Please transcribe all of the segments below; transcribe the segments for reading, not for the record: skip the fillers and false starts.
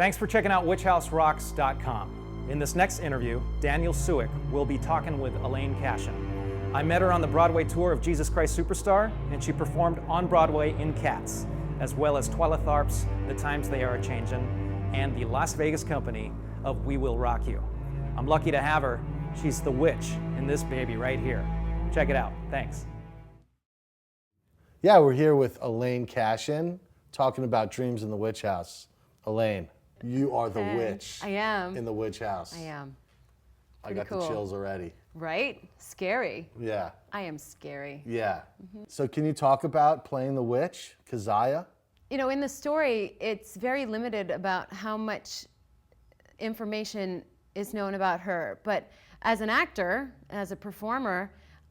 Thanks for checking out witchhouserocks.com. In this next interview, Daniel Siwek will be talking with Alaine Kashian. I met her on the Broadway tour of Jesus Christ Superstar, and she performed on Broadway in Cats, as well as Twyla Tharp's The Times They Are A-Changin', and the Las Vegas company of We Will Rock You. I'm lucky to have her. She's the witch in this baby right here. Check it out. Thanks. Yeah, we're here with Alaine Kashian, talking about dreams in the witch house. Alaine, you are the witch. I am. In the witch house. I am. I got the chills already. Right? Scary. Yeah. I am scary. Yeah. So can you talk about playing the witch, Keziah? You know, in the story, it's very limited about how much information is known about her. But as an actor, as a performer,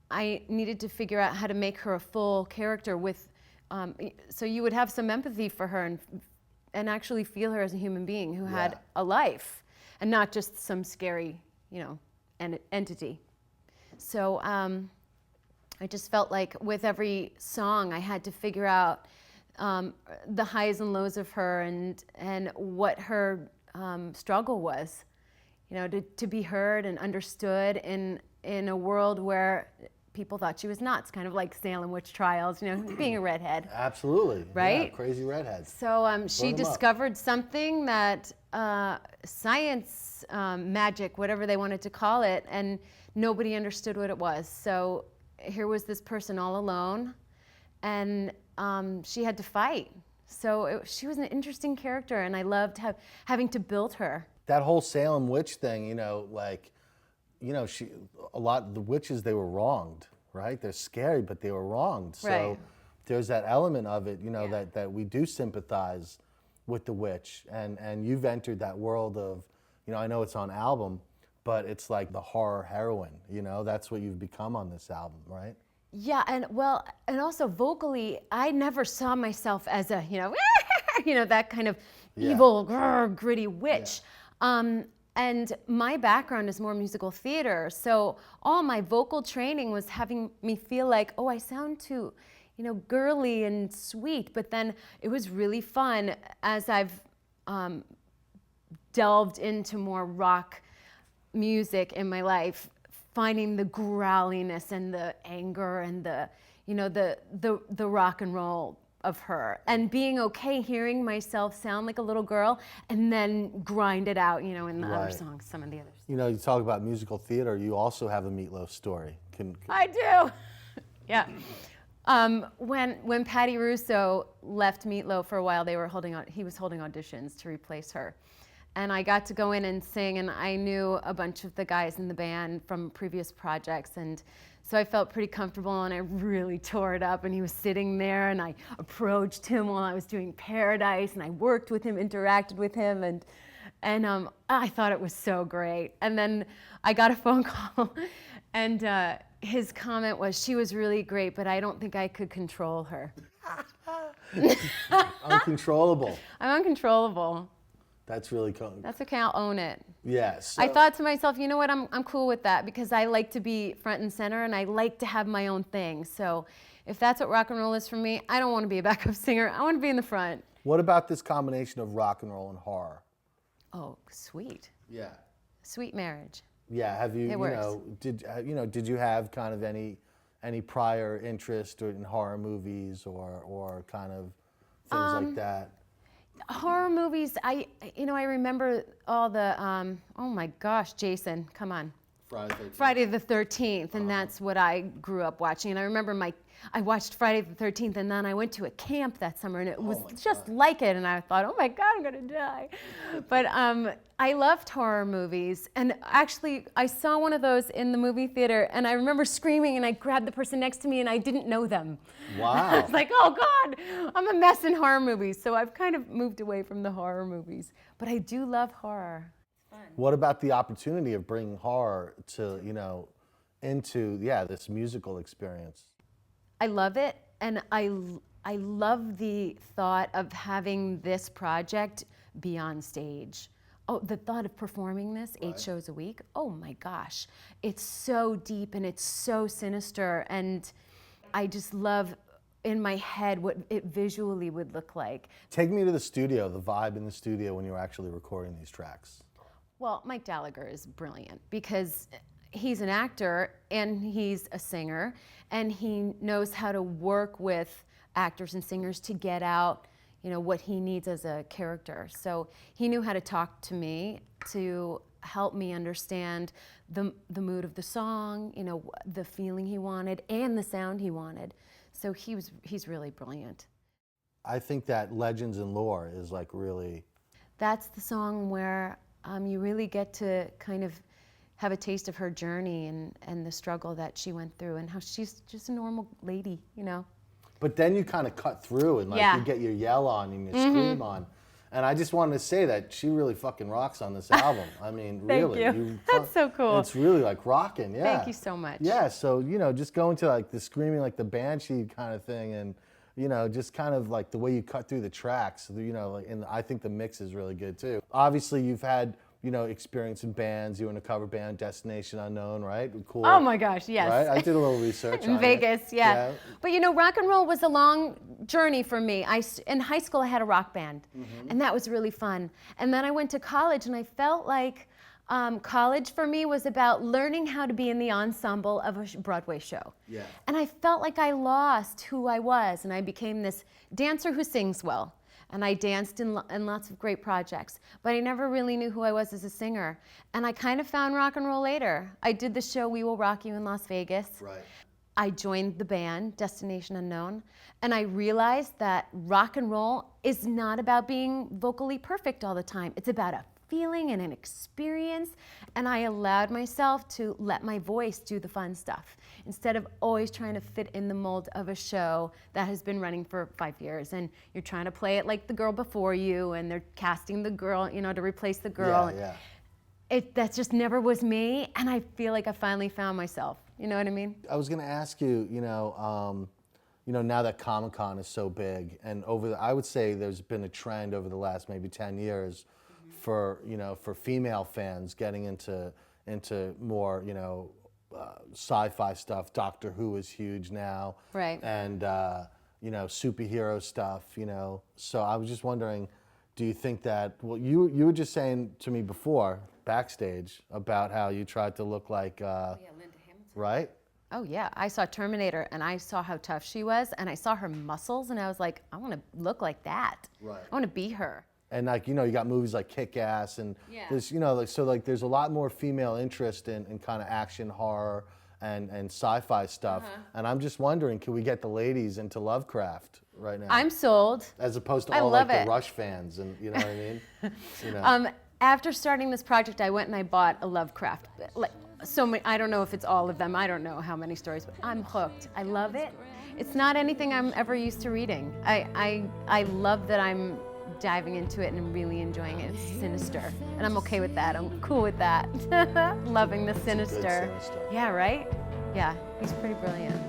I needed to figure out how to make her a full character with, so you would have some empathy for her and actually feel her as a human being who had a life and not just some scary, entity. So I just felt like with every song I had to figure out the highs and lows of her and what her struggle was, to be heard and understood in a world where people thought she was nuts, kind of like Salem witch trials, being a redhead. Absolutely. Right? Yeah, crazy redhead. So she discovered something that science, magic, whatever they wanted to call it, and nobody understood what it was. So here was this person all alone, and she had to fight. So she was an interesting character, and I loved having to build her. That whole Salem witch thing, a lot of the witches, they were wronged, right? They're scary, but they were wronged. So there's that element of it, that we do sympathize with the witch. And you've entered that world of, I know it's on album, but it's like the horror heroine, that's what you've become on this album, right? Yeah, and also vocally, I never saw myself as a, that kind of evil, gritty witch. And my background is more musical theater, so all my vocal training was having me feel like, I sound too, girly and sweet. But then it was really fun as I've delved into more rock music in my life, finding the growliness and the anger and the rock and roll of her, and being okay hearing myself sound like a little girl and then grind it out, in the other songs, some of the others. You talk about musical theater, you also have a Meatloaf story. I do. Yeah. When Patty Russo left Meatloaf for a while, he was holding auditions to replace her. And I got to go in and sing, and I knew a bunch of the guys in the band from previous projects, and so I felt pretty comfortable, and I really tore it up, and he was sitting there, and I approached him while I was doing Paradise, and I worked with him, interacted with him, and I thought it was so great. And then I got a phone call, and his comment was, "She was really great, but I don't think I could control her." Uncontrollable. I'm uncontrollable. That's really cool. That's okay, I'll own it. Yes. I thought to myself, you know what, I'm cool with that, because I like to be front and center, and I like to have my own thing. So if that's what rock and roll is for me, I don't want to be a backup singer. I want to be in the front. What about this combination of rock and roll and horror? Oh, sweet. Yeah. Sweet marriage. Yeah, have you, did you have kind of any prior interest in horror movies or kind of things like that? Horror movies, I remember all the, oh my gosh, Jason, come on. Friday the 13th, and that's what I grew up watching. And I remember I watched Friday the 13th, and then I went to a camp that summer, and it was just like it, and I thought, oh my God, I'm gonna die. But I loved horror movies, and actually, I saw one of those in the movie theater, and I remember screaming, and I grabbed the person next to me, and I didn't know them. Wow. I was like, oh God, I'm a mess in horror movies. So I've kind of moved away from the horror movies, but I do love horror. What about the opportunity of bringing horror to, into this musical experience? I love it, and I love the thought of having this project be on stage. Oh, the thought of performing this 8 shows a week, oh my gosh. It's so deep and it's so sinister, and I just love in my head what it visually would look like. Take me to the studio, the vibe in the studio when you were actually recording these tracks. Well, Mike Gallagher is brilliant because he's an actor and he's a singer, and he knows how to work with actors and singers to get out, you know, what he needs as a character. So he knew how to talk to me to help me understand the mood of the song, you know, the feeling he wanted and the sound he wanted. So he's really brilliant. I think that Legends and Lore is like really... That's the song where you really get to kind of have a taste of her journey and the struggle that she went through and how she's just a normal lady, you know. But then you kind of cut through and like you get your yell on and your scream on. And I just wanted to say that she really fucking rocks on this album. I mean, really. Thank you. That's so cool. It's really like rocking, yeah. Thank you so much. Yeah, so, you know, just going to like the screaming like the Banshee kind of thing and, you know, just kind of like the way you cut through the tracks, you know, like, and I think the mix is really good too. Obviously, you've had, you know, experience in bands. You were in a cover band, Destination Unknown, right? Cool. Oh my gosh, yes. Right? I did a little research in on Vegas, it. yeah. But you know, rock and roll was a long journey for me. In high school, I had a rock band, and that was really fun. And then I went to college, and I felt like college for me was about learning how to be in the ensemble of a Broadway show. Yeah. And I felt like I lost who I was, and I became this dancer who sings well. And I danced in lots of great projects, but I never really knew who I was as a singer. And I kind of found rock and roll later. I did the show We Will Rock You in Las Vegas. Right. I joined the band, Destination Unknown, and I realized that rock and roll is not about being vocally perfect all the time. It's about a feeling and an experience, and I allowed myself to let my voice do the fun stuff instead of always trying to fit in the mold of a show that has been running for 5 years, and you're trying to play it like the girl before you, and they're casting the girl, you know, to replace the girl. That just never was me, and I feel like I finally found myself. You know what I mean? I was going to ask you, you know, now that Comic-Con is so big, and I would say there's been a trend over the last maybe 10 years for, you know, for female fans getting into more, you know, sci-fi stuff. Doctor Who is huge now. Right. And, you know, superhero stuff, you know. So I was just wondering, do you think that, well, you were just saying to me before, backstage, about how you tried to look like, Linda Hamilton. Right? Oh yeah, I saw Terminator and I saw how tough she was and I saw her muscles and I was like, I want to look like that. Right. I want to be her. And like, you know, you got movies like Kick-Ass and there's, you know, like, so like there's a lot more female interest in kind of action, horror, and sci-fi stuff. And I'm just wondering, can we get the ladies into Lovecraft right now? I'm sold. As opposed to all like the Rush fans, and you know what I mean? You know. After starting this project, I went and I bought a Lovecraft. Like, so many, I don't know if it's all of them. I don't know how many stories, but I'm hooked. I love it. It's not anything I'm ever used to reading. I love that I'm diving into it and I'm really enjoying it. It's sinister, and I'm okay with that. I'm cool with that. Loving the sinister. Yeah, right? Yeah, he's pretty brilliant.